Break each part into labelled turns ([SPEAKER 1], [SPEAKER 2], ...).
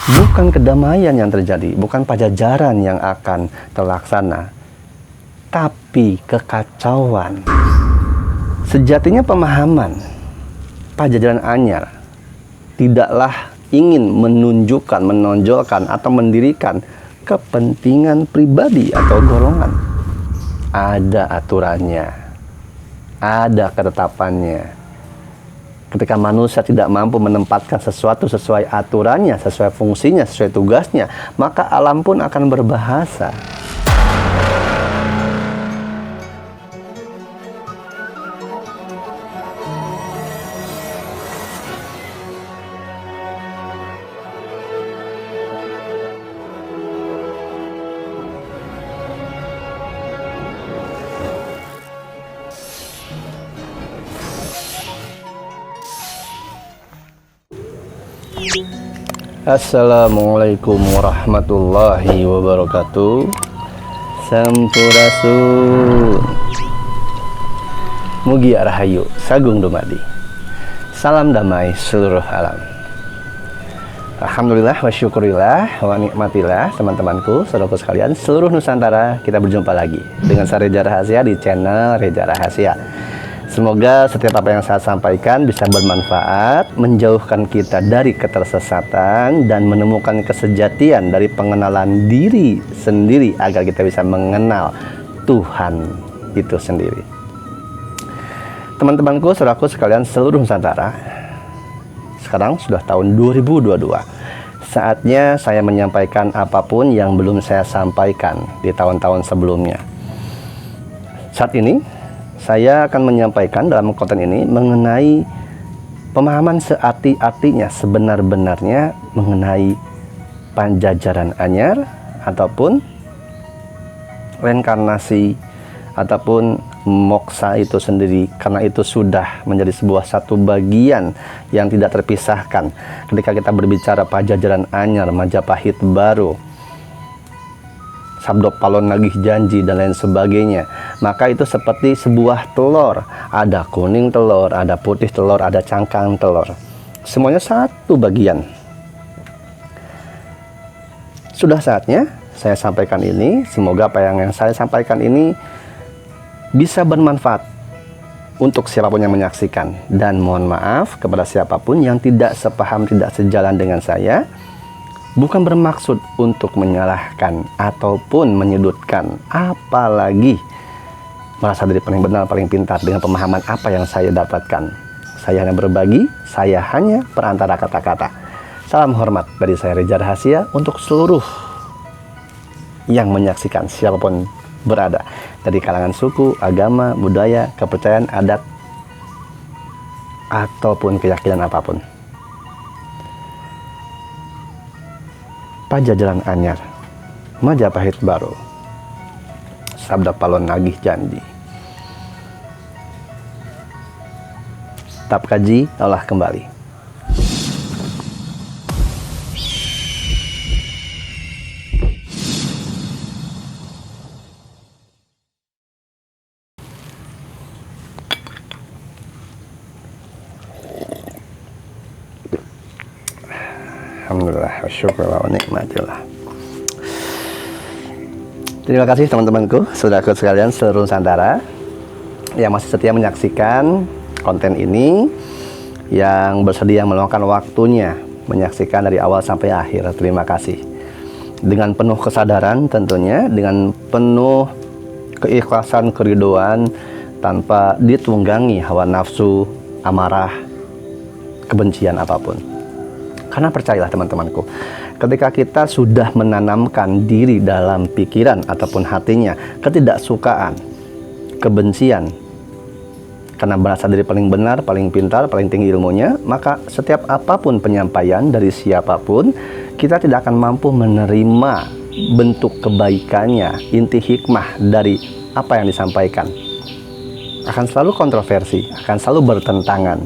[SPEAKER 1] bukan kedamaian yang terjadi, bukan pajajaran yang akan terlaksana, tapi kekacauan. Sejatinya pemahaman Pajajaran Anyar tidaklah ingin menunjukkan, menonjolkan, atau mendirikan kepentingan pribadi atau golongan. Ada aturannya, ada ketetapannya. Ketika manusia tidak mampu menempatkan sesuatu sesuai aturannya, sesuai fungsinya, sesuai tugasnya, maka alam pun akan berbahasa. Assalamualaikum warahmatullahi wabarakatuh. Sampurasun. Mugi Rahayu Sagung Dumadi. Salam damai seluruh alam. Alhamdulillah wa syukurillah wa nikmatillah, teman-temanku, saudaraku sekalian, seluruh Nusantara, kita berjumpa lagi dengan saya Reza Rahasia di channel Reza Rahasia. Semoga setiap apa yang saya sampaikan bisa bermanfaat, menjauhkan kita dari ketersesatan, dan menemukan kesejatian dari pengenalan diri sendiri agar kita bisa mengenal Tuhan itu sendiri. Teman-temanku, saudaraku sekalian, seluruh Nusantara, sekarang sudah tahun 2022. Saatnya saya menyampaikan apapun yang belum saya sampaikan di tahun-tahun sebelumnya. Saat ini saya akan menyampaikan dalam konten ini mengenai pemahaman searti-artinya, sebenar-benarnya mengenai Pajajaran Anyar ataupun reinkarnasi ataupun moksa itu sendiri, karena itu sudah menjadi sebuah satu bagian yang tidak terpisahkan. Ketika kita berbicara Pajajaran Anyar, Majapahit Baru, Sabdo Palon Nagih Janji, dan lain sebagainya, maka itu seperti sebuah telur. Ada kuning telur, ada putih telur, ada cangkang telur. Semuanya satu bagian. Sudah saatnya saya sampaikan ini. Semoga apa yang saya sampaikan ini bisa bermanfaat untuk siapapun yang menyaksikan. Dan mohon maaf kepada siapapun yang tidak sepaham, tidak sejalan dengan saya. Bukan bermaksud untuk menyalahkan ataupun menyudutkan, apalagi merasa diri paling benar, paling pintar dengan pemahaman apa yang saya dapatkan. Saya hanya berbagi, saya hanya perantara kata-kata. Salam hormat dari saya Reza Rahasia untuk seluruh yang menyaksikan, siapapun berada, dari kalangan suku, agama, budaya, kepercayaan, adat, ataupun keyakinan apapun. Pajajaran Anyar, Majapahit Baru, Sabda Palon Nagih Janji. Tap kaji, olah kembali. Alhamdulillah, syukurlah wa nikmatillah. Terima kasih teman-temanku, saudaraku sekalian seluruh Nusantara yang masih setia menyaksikan konten ini, yang bersedia meluangkan waktunya menyaksikan dari awal sampai akhir. Terima kasih. Dengan penuh kesadaran tentunya, dengan penuh keikhlasan, keridoan, tanpa ditunggangi hawa nafsu, amarah, kebencian apapun. Karena percayalah teman-temanku, ketika kita sudah menanamkan diri dalam pikiran ataupun hatinya ketidaksukaan, kebencian, karena merasa diri paling benar, paling pintar, paling tinggi ilmunya, maka setiap apapun penyampaian dari siapapun, kita tidak akan mampu menerima bentuk kebaikannya, inti hikmah dari apa yang disampaikan. Akan selalu kontroversi, akan selalu bertentangan.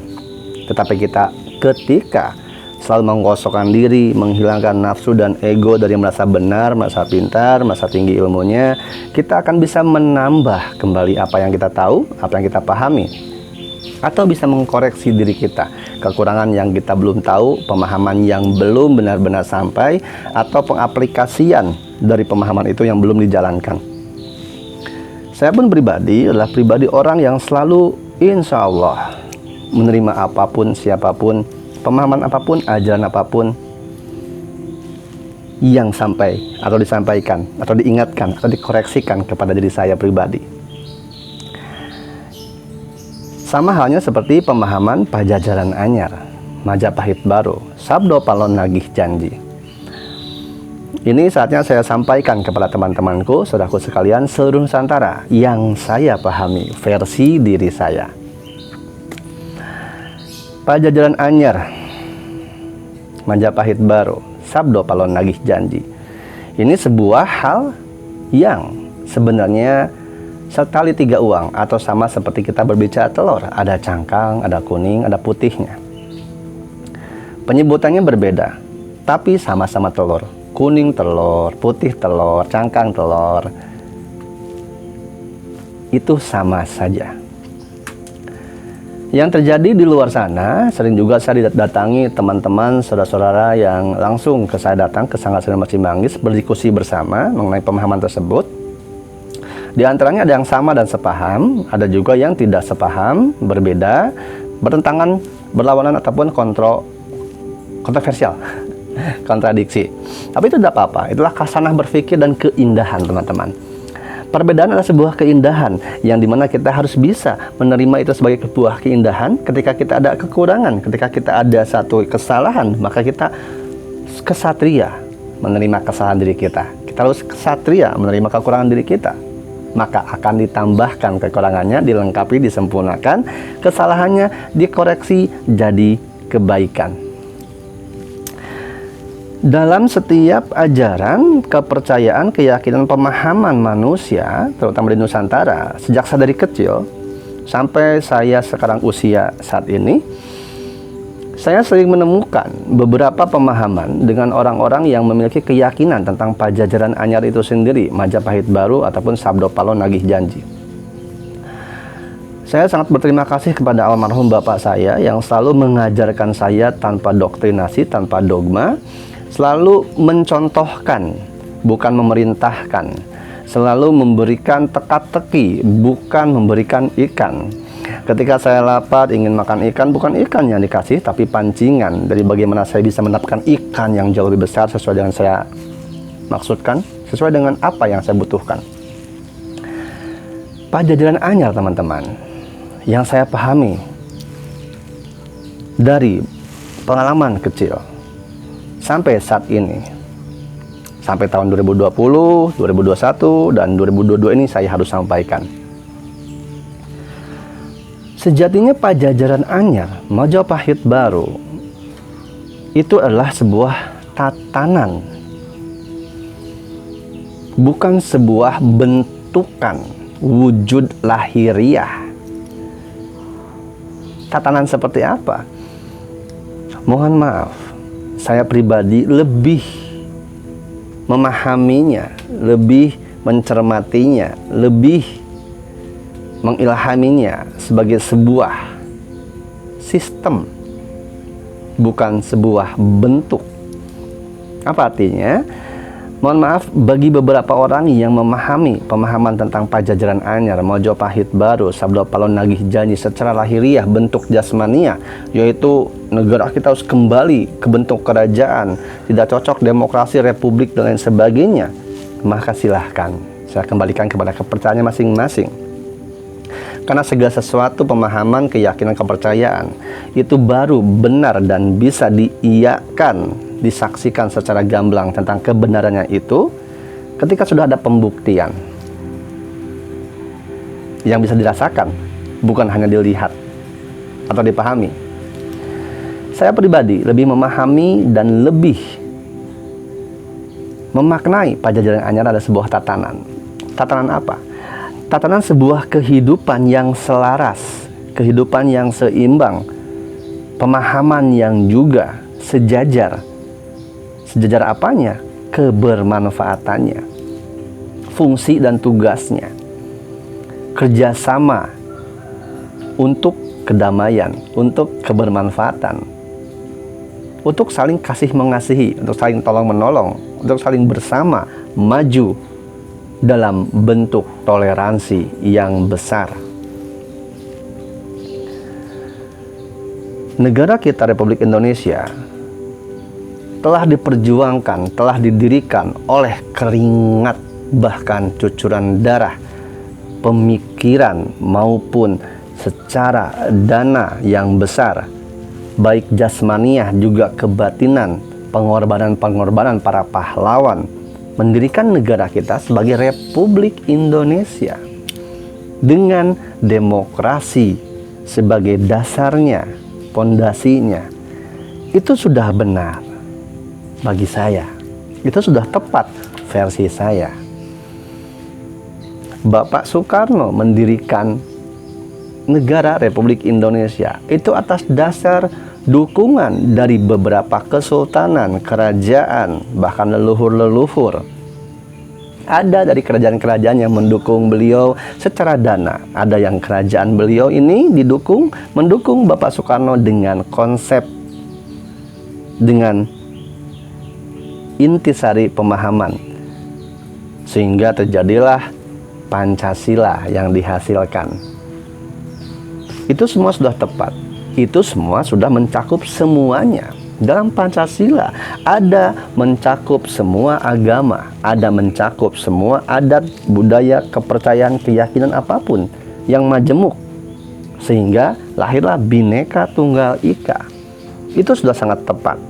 [SPEAKER 1] Tetapi kita ketika selalu mengkosongkan diri, menghilangkan nafsu dan ego dari merasa benar, merasa pintar, merasa tinggi ilmunya, kita akan bisa menambah kembali apa yang kita tahu, apa yang kita pahami, atau bisa mengkoreksi diri kita, kekurangan yang kita belum tahu, pemahaman yang belum benar-benar sampai, atau pengaplikasian dari pemahaman itu yang belum dijalankan. Saya pun pribadi adalah pribadi orang yang selalu insya Allah menerima apapun, siapapun, pemahaman apapun, ajaran apapun yang sampai atau disampaikan atau diingatkan atau dikoreksikan kepada diri saya pribadi. Sama halnya seperti pemahaman Pajajaran Anyar, Majapahit Baru, Sabdo Palon Nagih Janji. Ini saatnya saya sampaikan kepada teman-temanku, saudaraku sekalian seluruh Nusantara yang saya pahami versi diri saya. Pajajaran Anyar, Majapahit Baru, Sabdo Palon Nagih Janji. Ini sebuah hal yang sebenarnya setali tiga uang, atau sama seperti kita berbicara telur, ada cangkang, ada kuning, ada putihnya. Penyebutannya berbeda, tapi sama-sama telur. Kuning telur, putih telur, cangkang telur, itu sama saja. Yang terjadi di luar sana, sering juga saya didatangi teman-teman, saudara-saudara yang langsung ke saya datang ke Sanggar Sinarmas Cimanggis, berdiskusi bersama mengenai pemahaman tersebut. Di antaranya ada yang sama dan sepaham, ada juga yang tidak sepaham, berbeda, bertentangan, berlawanan ataupun kontroversial, kontradiksi. Tapi itu tidak apa-apa, itulah khasanah berpikir dan keindahan teman-teman. Perbedaan adalah sebuah keindahan yang dimana kita harus bisa menerima itu sebagai sebuah keindahan. Ketika kita ada kekurangan, ketika kita ada satu kesalahan, maka kita kesatria menerima kesalahan diri kita. Kita harus kesatria menerima kekurangan diri kita. Maka akan ditambahkan kekurangannya, dilengkapi, disempurnakan, kesalahannya dikoreksi jadi kebaikan. Dalam setiap ajaran, kepercayaan, keyakinan, pemahaman manusia, terutama di Nusantara, sejak saya dari kecil sampai saya sekarang usia saat ini, saya sering menemukan beberapa pemahaman dengan orang-orang yang memiliki keyakinan tentang Pajajaran Anyar itu sendiri, Majapahit Baru ataupun Sabdo Palon Nagih Janji. Saya sangat berterima kasih kepada almarhum bapak saya yang selalu mengajarkan saya tanpa doktrinasi, tanpa dogma, selalu mencontohkan, bukan memerintahkan, selalu memberikan teka-teki, bukan memberikan ikan. Ketika saya lapar ingin makan ikan, bukan ikan yang dikasih, tapi pancingan dari bagaimana saya bisa mendapatkan ikan yang jauh lebih besar sesuai dengan saya maksudkan, sesuai dengan apa yang saya butuhkan. Pajajaran Anyar teman-teman, yang saya pahami dari pengalaman kecil sampai saat ini, sampai tahun 2020, 2021, dan 2022 ini saya harus sampaikan. Sejatinya Pajajaran Anyar, Majapahit Baru itu adalah sebuah tatanan, bukan sebuah bentukan wujud lahiriah. Tatanan seperti apa? Mohon maaf, saya pribadi lebih memahaminya, lebih mencermatinya, lebih mengilhaminya sebagai sebuah sistem, bukan sebuah bentuk. Apa artinya? Mohon maaf, bagi beberapa orang yang memahami pemahaman tentang Pajajaran Anyar, Majapahit Baru, Sabdo Palon Nagih Janji secara lahiriah, bentuk jasmania, yaitu negara kita harus kembali ke bentuk kerajaan, tidak cocok demokrasi, republik, dan lain sebagainya, maka silahkan saya kembalikan kepada kepercayaannya masing-masing. Karena segala sesuatu, pemahaman, keyakinan, kepercayaan itu baru benar dan bisa diiyakan, disaksikan secara gamblang tentang kebenarannya itu ketika sudah ada pembuktian yang bisa dirasakan, bukan hanya dilihat atau dipahami. Saya pribadi lebih memahami dan lebih memaknai Pajajaran Anyar adalah sebuah tatanan. Tatanan apa? Tatanan sebuah kehidupan yang selaras, kehidupan yang seimbang, pemahaman yang juga sejajar. Sejajar apanya? Kebermanfaatannya, fungsi dan tugasnya, kerjasama untuk kedamaian, untuk kebermanfaatan, untuk saling kasih mengasihi, untuk saling tolong menolong, untuk saling bersama maju dalam bentuk toleransi yang besar. Negara kita, Republik Indonesia, telah diperjuangkan, telah didirikan oleh keringat, bahkan cucuran darah, pemikiran maupun secara dana yang besar, baik jasmaniah juga kebatinan, pengorbanan-pengorbanan para pahlawan, mendirikan negara kita sebagai Republik Indonesia dengan demokrasi sebagai dasarnya, pondasinya. Itu sudah benar bagi saya, itu sudah tepat versi saya. Bapak Soekarno mendirikan negara Republik Indonesia itu atas dasar dukungan dari beberapa kesultanan, kerajaan, bahkan leluhur-leluhur. Ada dari kerajaan-kerajaan yang mendukung beliau secara dana. Ada yang kerajaan beliau ini mendukung Bapak Soekarno dengan konsep, dengan intisari pemahaman, sehingga terjadilah Pancasila yang dihasilkan. Itu semua sudah tepat. Itu semua sudah mencakup semuanya. Dalam Pancasila ada mencakup semua agama, ada mencakup semua adat, budaya, kepercayaan, keyakinan apapun yang majemuk, sehingga lahirlah Bhinneka Tunggal Ika. Itu sudah sangat tepat,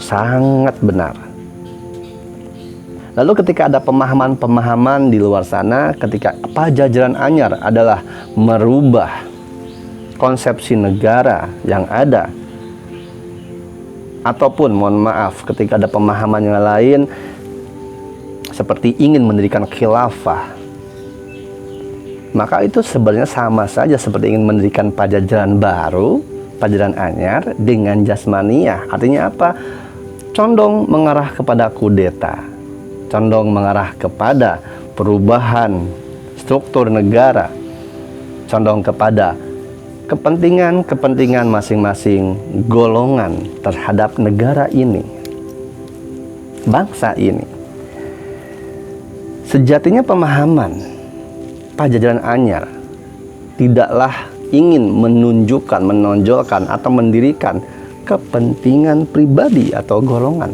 [SPEAKER 1] sangat benar. Lalu ketika ada pemahaman-pemahaman di luar sana, ketika Pajajaran Anyar adalah merubah konsepsi negara yang ada, ataupun mohon maaf ketika ada pemahaman yang lain seperti ingin mendirikan khilafah, maka itu sebenarnya sama saja seperti ingin mendirikan pajajaran baru, Pajajaran Anyar dengan jasmaniah. Artinya apa? Condong mengarah kepada kudeta, condong mengarah kepada perubahan struktur negara, condong kepada kepentingan masing-masing golongan terhadap negara ini, bangsa ini. Sejatinya pemahaman Pajajaran Anyar tidaklah ingin menunjukkan, menonjolkan, atau mendirikan kepentingan pribadi atau golongan,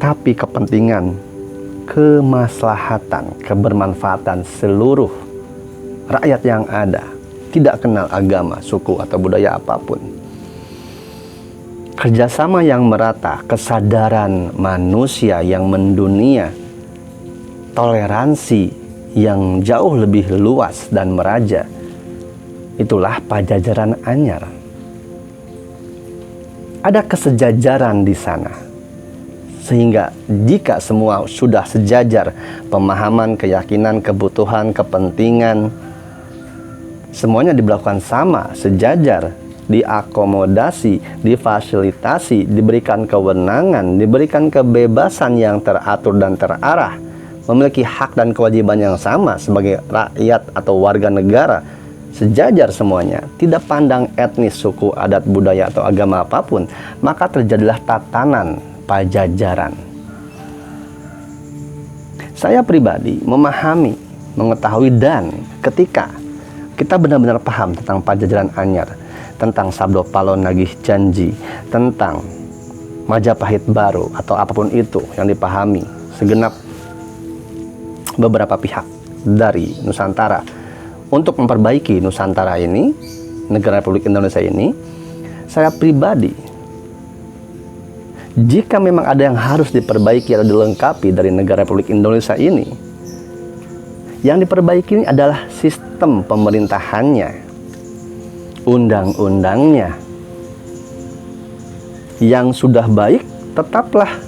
[SPEAKER 1] tapi kepentingan kemaslahatan, kebermanfaatan seluruh rakyat yang ada, tidak kenal agama, suku, atau budaya apapun. Kerjasama yang merata, kesadaran manusia yang mendunia, toleransi yang jauh lebih luas dan meraja, itulah Pajajaran Anyar. Ada kesejajaran di sana, sehingga jika semua sudah sejajar, pemahaman, keyakinan, kebutuhan, kepentingan, semuanya diberlakukan sama, sejajar, diakomodasi, difasilitasi, diberikan kewenangan, diberikan kebebasan yang teratur dan terarah, memiliki hak dan kewajiban yang sama sebagai rakyat atau warga negara, sejajar semuanya, tidak pandang etnis, suku, adat, budaya, atau agama apapun, maka terjadilah tatanan Pajajaran. Saya pribadi memahami, mengetahui, dan ketika kita benar-benar paham tentang Pajajaran Anyar, tentang Sabdo Palon Nagih Janji, tentang Majapahit Baru, atau apapun itu yang dipahami segenap beberapa pihak dari Nusantara untuk memperbaiki Nusantara ini, negara Republik Indonesia ini, saya pribadi, jika memang ada yang harus diperbaiki atau dilengkapi dari negara Republik Indonesia ini, yang diperbaiki ini adalah sistem pemerintahannya, undang-undangnya. Yang sudah baik tetaplah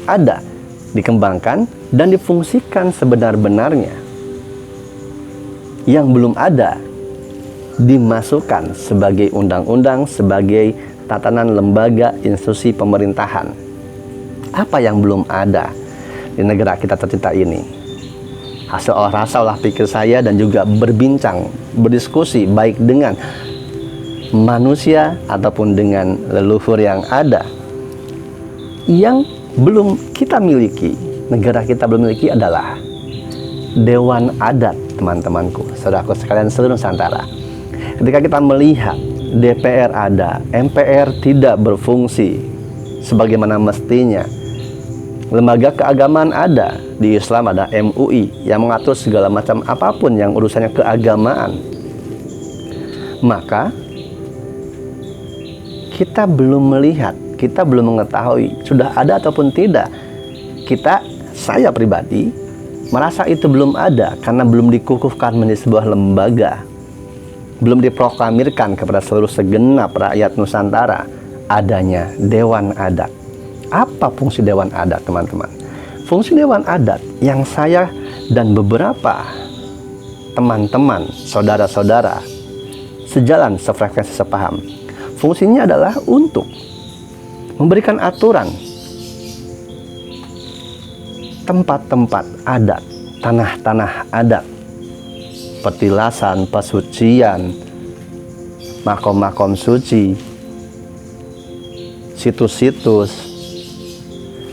[SPEAKER 1] ada, dikembangkan dan difungsikan sebenar-benarnya. Yang belum ada dimasukkan sebagai undang-undang, sebagai tatanan lembaga institusi pemerintahan. Apa yang belum ada di negara kita tercinta ini? hasil olah rasa, olah pikir saya, dan juga berbincang, berdiskusi baik dengan manusia ataupun dengan leluhur yang ada, yang belum kita miliki, negara kita belum miliki, adalah Dewan Adat, teman-temanku, saudaraku sekalian seluruh Nusantara. Ketika kita melihat DPR ada, MPR tidak berfungsi sebagaimana mestinya, lembaga keagamaan ada, di Islam ada MUI yang mengatur segala macam apapun yang urusannya keagamaan, maka kita belum melihat, kita belum mengetahui sudah ada ataupun tidak. Saya pribadi merasa itu belum ada karena belum dikukuhkan menjadi sebuah lembaga, belum diproklamirkan kepada seluruh segenap rakyat Nusantara adanya Dewan Adat. Apa fungsi Dewan Adat, teman-teman? Fungsi Dewan Adat yang saya dan beberapa teman-teman, saudara-saudara sejalan, sefrekuensi, sepaham, fungsinya adalah untuk memberikan aturan tempat-tempat adat, tanah-tanah adat, petilasan, pesucian, makom-makom suci, situs-situs,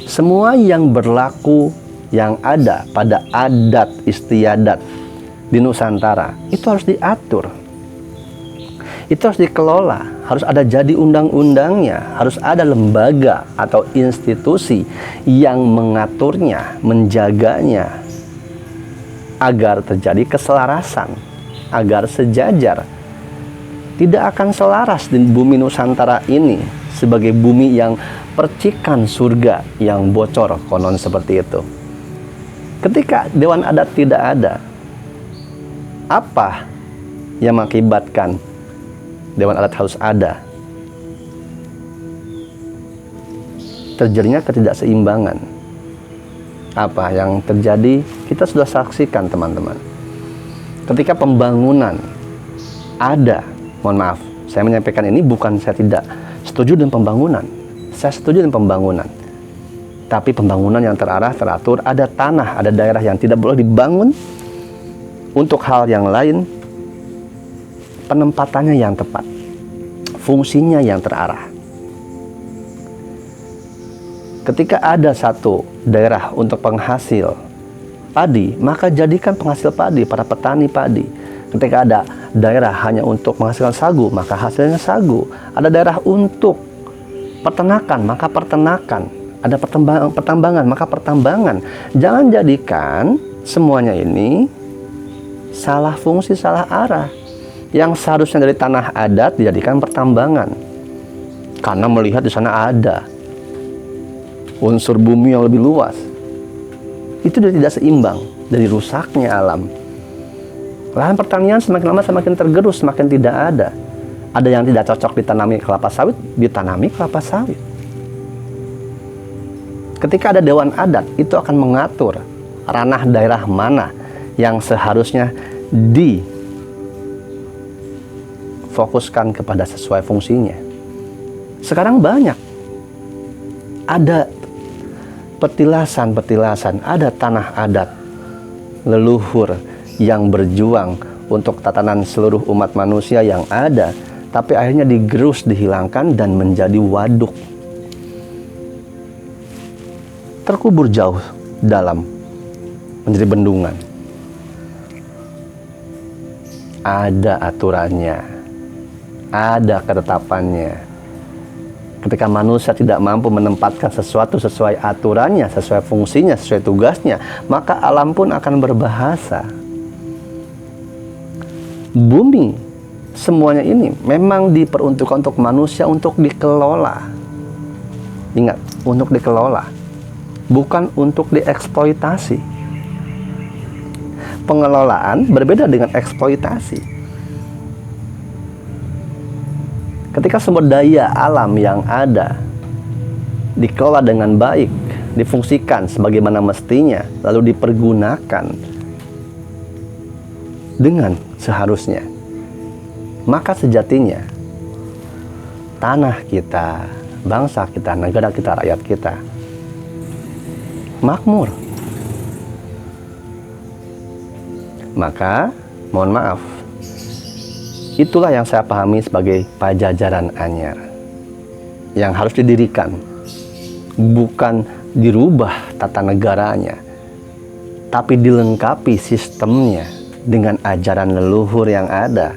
[SPEAKER 1] semua yang berlaku yang ada pada adat istiadat di Nusantara itu harus diatur, itu harus dikelola, harus ada jadi undang-undangnya, harus ada lembaga atau institusi yang mengaturnya, menjaganya, agar terjadi keselarasan, agar sejajar. Tidak akan selaras di bumi Nusantara ini sebagai bumi yang percikan surga yang bocor, konon seperti itu. Ketika Dewan Adat tidak ada, apa yang mengakibatkan Dewan Adat harus ada? Terjadinya ketidakseimbangan. Apa yang terjadi kita sudah saksikan, teman-teman. Ketika pembangunan ada, mohon maaf, saya menyampaikan ini bukan saya tidak setuju dengan pembangunan. Saya setuju dengan pembangunan. Tapi pembangunan yang terarah, teratur, ada tanah, ada daerah yang tidak boleh dibangun untuk hal yang lain, penempatannya yang tepat, fungsinya yang terarah. Ketika ada satu daerah untuk penghasil padi, maka jadikan penghasil padi, para petani padi. Ketika ada daerah hanya untuk menghasilkan sagu, maka hasilnya sagu. Ada daerah untuk peternakan, maka peternakan. Ada pertambangan, maka pertambangan. Jangan jadikan semuanya ini salah fungsi, salah arah. Yang seharusnya dari tanah adat dijadikan pertambangan, karena melihat di sana ada unsur bumi yang lebih luas. Itu sudah tidak seimbang dari rusaknya alam. Lahan pertanian semakin lama semakin tergerus, semakin tidak ada. Ada yang tidak cocok ditanami kelapa sawit, ditanami kelapa sawit. Ketika ada Dewan Adat, itu akan mengatur ranah daerah mana yang seharusnya difokuskan kepada sesuai fungsinya. Sekarang banyak. Ada petilasan-petilasan, ada tanah adat leluhur yang berjuang untuk tatanan seluruh umat manusia yang ada, tapi akhirnya digerus, dihilangkan, dan menjadi waduk. Terkubur jauh dalam, menjadi bendungan. Ada aturannya, ada ketetapannya. Ketika manusia tidak mampu menempatkan sesuatu sesuai aturannya, sesuai fungsinya, sesuai tugasnya, maka alam pun akan berbahasa. Bumi, semuanya ini memang diperuntukkan untuk manusia untuk dikelola. Ingat, untuk dikelola, bukan untuk dieksploitasi. Pengelolaan berbeda dengan eksploitasi. Ketika sumber daya alam yang ada dikelola dengan baik, difungsikan sebagaimana mestinya, lalu dipergunakan dengan seharusnya, maka sejatinya tanah kita, bangsa kita, negara kita, rakyat kita makmur. Maka, mohon maaf, itulah yang saya pahami sebagai Pajajaran Anyar yang harus didirikan, bukan dirubah tata negaranya, tapi dilengkapi sistemnya dengan ajaran leluhur yang ada.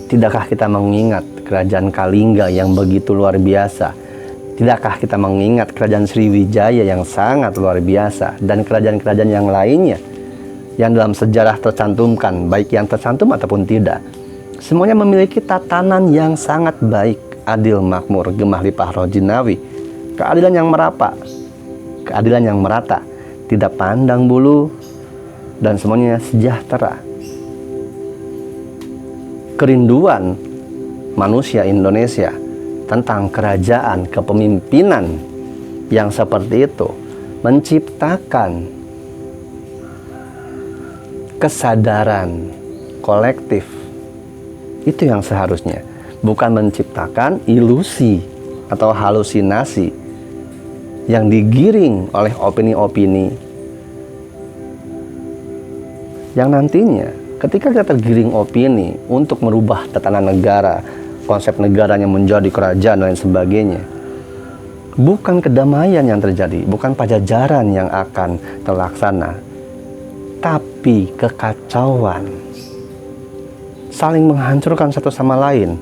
[SPEAKER 1] Tidakkah kita mengingat kerajaan Kalingga yang begitu luar biasa? Tidakkah kita mengingat kerajaan Sriwijaya yang sangat luar biasa, dan kerajaan-kerajaan yang lainnya yang dalam sejarah tercantumkan, baik yang tercantum ataupun tidak, semuanya memiliki tatanan yang sangat baik, adil, makmur, gemah limpah roh jinawi, keadilan yang merata, keadilan yang merata, tidak pandang bulu, dan semuanya sejahtera. Kerinduan manusia Indonesia tentang kerajaan kepemimpinan yang seperti itu menciptakan kesadaran kolektif. Itu yang seharusnya, bukan menciptakan ilusi atau halusinasi yang digiring oleh opini-opini yang nantinya ketika kita tergiring opini untuk merubah tatanan negara, konsep negaranya menjadi kerajaan dan lain sebagainya, bukan kedamaian yang terjadi, bukan pajajaran yang akan terlaksana, tapi kekacauan, saling menghancurkan satu sama lain.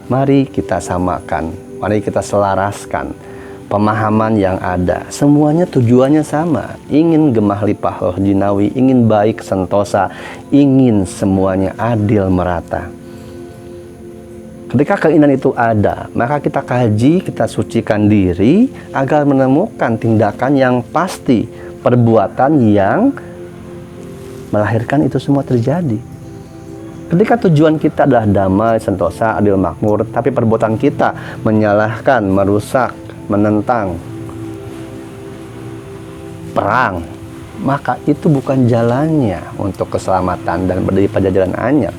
[SPEAKER 1] Mari kita samakan, mari kita selaraskan pemahaman yang ada. Semuanya tujuannya sama, ingin gemah limpah roh jinawi, ingin baik sentosa, ingin semuanya adil merata. Ketika keinginan itu ada, maka kita kaji, kita sucikan diri agar menemukan tindakan yang pasti, perbuatan yang melahirkan itu semua terjadi. Ketika tujuan kita adalah damai, sentosa, adil, makmur, tapi perbuatan kita menyalahkan, merusak, menentang, perang, maka itu bukan jalannya untuk keselamatan dan berdiri Pajajaran Anyar.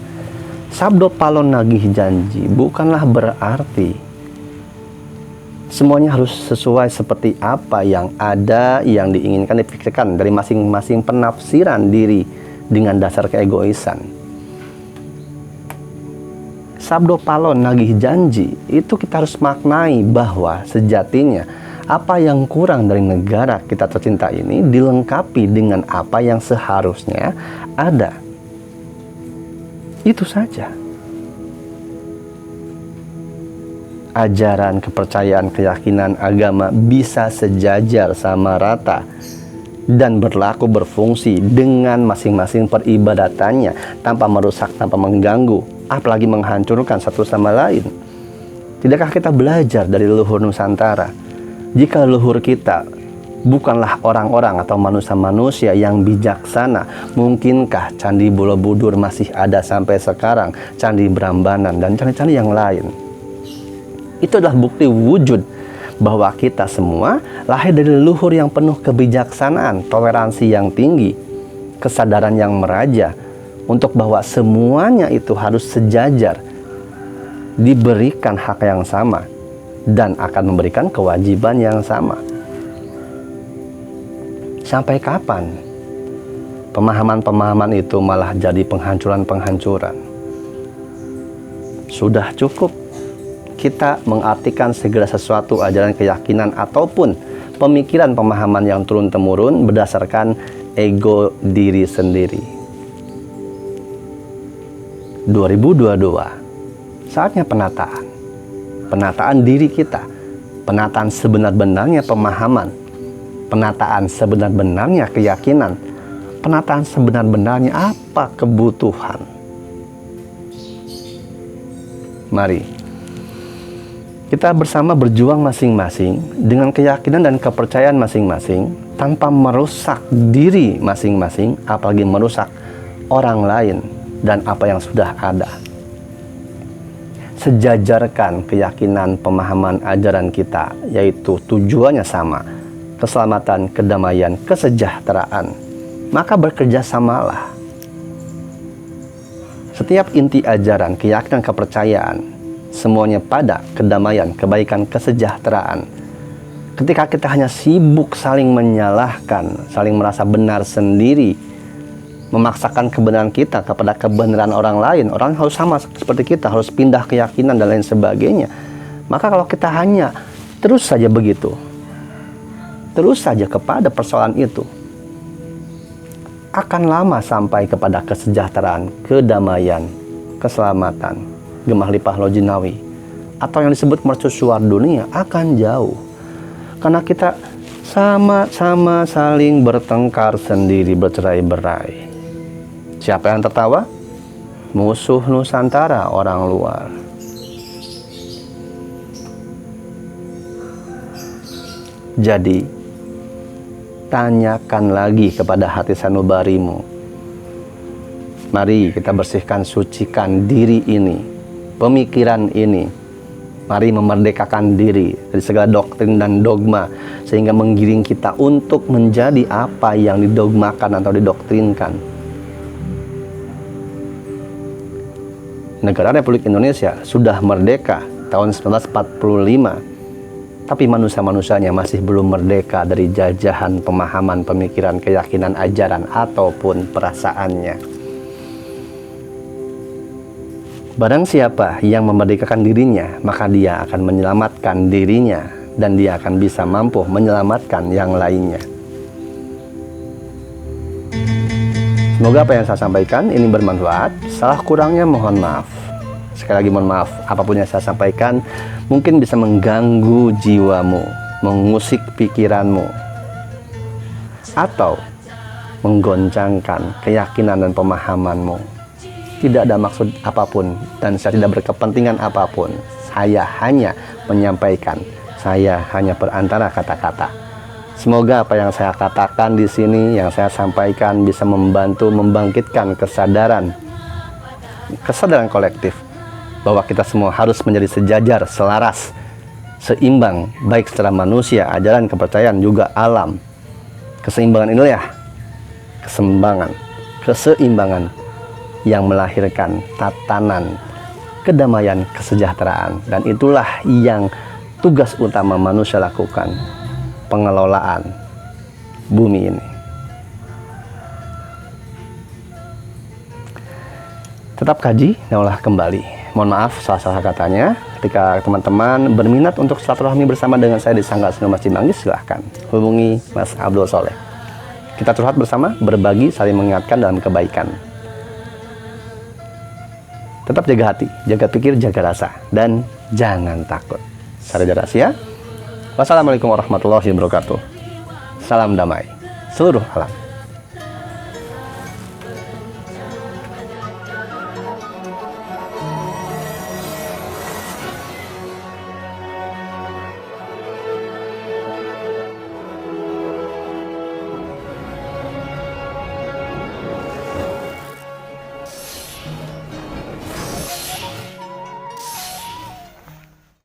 [SPEAKER 1] Sabdo Palon Nagih Janji bukanlah berarti semuanya harus sesuai seperti apa yang ada, yang diinginkan, dipikirkan dari masing-masing penafsiran diri dengan dasar keegoisan. Sabdo Palon Nagih Janji itu kita harus maknai bahwa sejatinya apa yang kurang dari negara kita tercinta ini dilengkapi dengan apa yang seharusnya ada. Itu saja. Ajaran, kepercayaan, keyakinan, agama bisa sejajar sama rata dan berlaku berfungsi dengan masing-masing peribadatannya tanpa merusak, tanpa mengganggu, apalagi menghancurkan satu sama lain. Tidakkah kita belajar dari leluhur Nusantara? Jika leluhur kita bukanlah orang-orang atau manusia-manusia yang bijaksana, mungkinkah Candi Borobudur masih ada sampai sekarang, Candi Prambanan, dan candi-candi yang lain? Itu adalah bukti wujud bahwa kita semua lahir dari leluhur yang penuh kebijaksanaan, toleransi yang tinggi, kesadaran yang meraja, untuk bahwa semuanya itu harus sejajar, diberikan hak yang sama, dan akan memberikan kewajiban yang sama. Sampai kapan pemahaman-pemahaman itu malah jadi penghancuran-penghancuran? Sudah cukup kita mengartikan segala sesuatu ajaran, keyakinan, ataupun pemikiran, pemahaman yang turun-temurun berdasarkan ego diri sendiri. 2022, saatnya penataan diri kita, penataan sebenar-benarnya pemahaman, penataan sebenar-benarnya keyakinan, penataan sebenar-benarnya apa kebutuhan. Mari kita bersama berjuang masing-masing dengan keyakinan dan kepercayaan masing-masing tanpa merusak diri masing-masing, apalagi merusak orang lain dan apa yang sudah ada. Sejajarkan keyakinan, pemahaman, ajaran kita, yaitu tujuannya sama, keselamatan, kedamaian, kesejahteraan. Maka bekerjasamalah. Setiap inti ajaran, keyakinan, kepercayaan, semuanya pada kedamaian, kebaikan, kesejahteraan. Ketika kita hanya sibuk saling menyalahkan, saling merasa benar sendiri, memaksakan kebenaran kita kepada kebenaran orang lain, orang harus sama seperti kita, harus pindah keyakinan dan lain sebagainya. Maka kalau kita hanya terus saja begitu, terus saja kepada persoalan itu, akan lama sampai kepada kesejahteraan, kedamaian, keselamatan, gemah limpah lojinawi, atau yang disebut mercusuar dunia akan jauh. Karena kita sama-sama saling bertengkar sendiri, bercerai-berai. Siapa yang tertawa? Musuh Nusantara, orang luar. Jadi, tanyakan lagi kepada hati sanubarimu. Mari kita bersihkan, sucikan diri ini, pemikiran ini. Mari memerdekakan diri dari segala doktrin dan dogma, sehingga menggiring kita untuk menjadi apa yang didogmakan atau didoktrinkan. Negara Republik Indonesia sudah merdeka tahun 1945, tapi manusia-manusianya masih belum merdeka dari jajahan pemahaman, pemikiran, keyakinan, ajaran, ataupun perasaannya. Barang siapa yang memerdekakan dirinya, maka dia akan menyelamatkan dirinya, dan dia akan bisa mampu menyelamatkan yang lainnya. Semoga apa yang saya sampaikan ini bermanfaat. Salah kurangnya mohon maaf. Sekali lagi mohon maaf, apapun yang saya sampaikan mungkin bisa mengganggu jiwamu, mengusik pikiranmu, atau menggoncangkan keyakinan dan pemahamanmu. Tidak ada maksud apapun dan saya tidak berkepentingan apapun. Saya hanya menyampaikan, saya hanya perantara kata-kata. Semoga apa yang saya katakan di sini, yang saya sampaikan bisa membantu membangkitkan kesadaran kolektif bahwa kita semua harus menjadi sejajar, selaras, seimbang, baik secara manusia, ajaran, kepercayaan, juga alam. Keseimbangan inilah keseimbangan yang melahirkan tatanan kedamaian, kesejahteraan, dan itulah yang tugas utama manusia lakukan, pengelolaan bumi ini. Tetap kaji dan olah kembali. Mohon maaf salah-salah katanya. Ketika teman-teman berminat untuk silaturahmi bersama dengan saya di Sanggar Seni Masjid Manggis, silahkan hubungi Mas Abdul Soleh. Kita curhat bersama, berbagi, saling mengingatkan dalam kebaikan. Tetap jaga hati, jaga pikir, jaga rasa, dan jangan takut. Sarja Rahasia. Wassalamualaikum warahmatullahi wabarakatuh. Salam damai seluruh alam.